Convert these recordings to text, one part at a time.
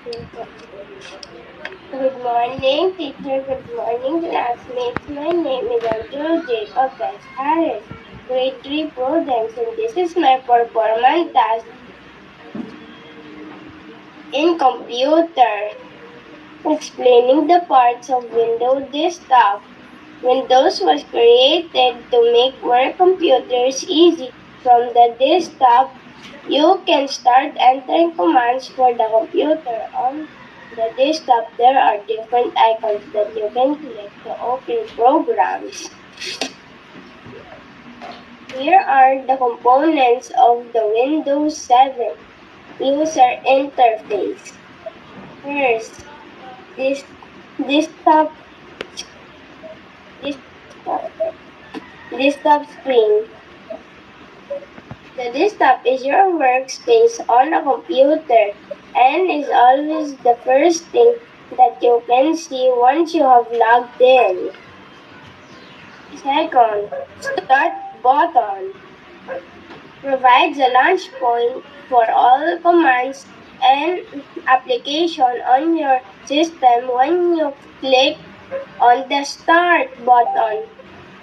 Good morning, teacher. Good morning, classmates. My name is Andrew Jacob S. Harris, grade 3 Prudence, and this is my performance task in computer, explaining the parts of Windows desktop. Windows was created to make work computers easy. From the desktop, you can start entering commands for the computer. On the desktop, there are different icons that you can click to open programs. Here are the components of the Windows 7 user interface. First, this desktop desktop screen. The desktop is your workspace on a computer and is always the first thing that you can see once you have logged in. Second, Start button provides a launch point for all commands and applications on your system when you click on the Start button.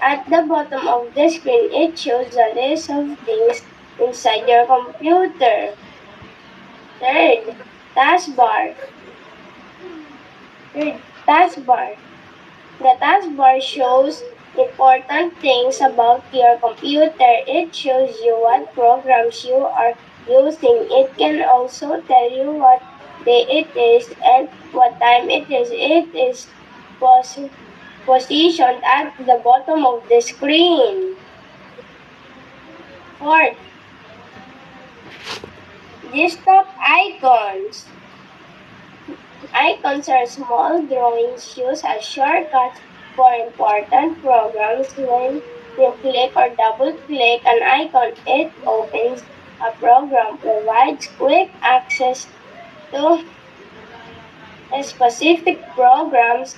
At the bottom of the screen, it shows a list of things inside your computer. Third, taskbar. The taskbar shows important things about your computer. It shows you what programs you are using. It can also tell you what day it is and what time it is. It is positioned at the bottom of the screen. Fourth, desktop icons. Icons are small drawings used as shortcuts for important programs. When you click or double-click an icon, it opens a program, provides quick access to specific programs.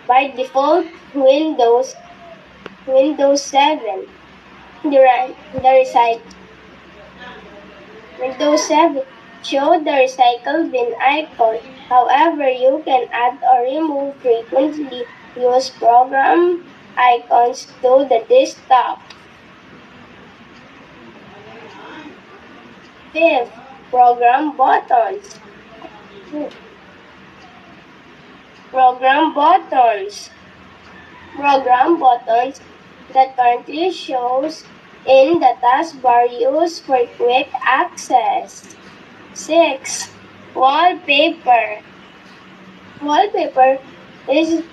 By default, Windows 7. Windows 7 show the recycle bin icon. However, you can add or remove frequently used program icons to the desktop. Fifth, program buttons. Program buttons that currently shows in the taskbar used for quick access. 6. Wallpaper. Wallpaper is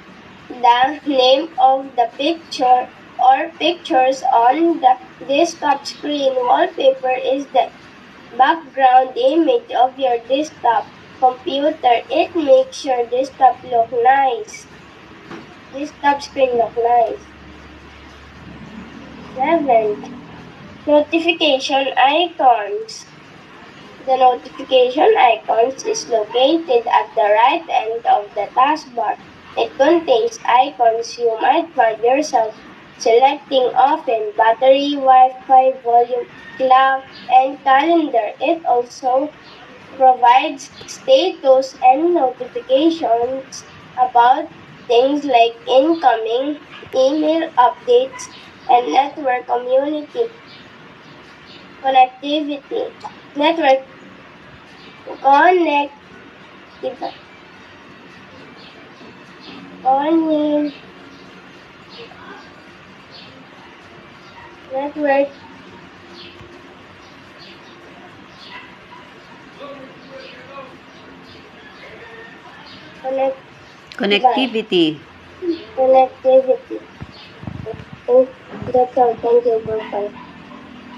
the name of the picture or pictures on the desktop screen. Wallpaper is the background image of your desktop computer. It makes your desktop look nice. Desktop screen look nice. 7. Notification icons. The notification icons is located at the right end of the taskbar. It contains icons you might find yourself selecting often: battery, Wi-Fi, volume, clock, and calendar. It also provides status and notifications about things like incoming email updates and network connectivity. Network connectivity. Network Connectivity. Connectivity. That's all. Thank you. Bye-bye.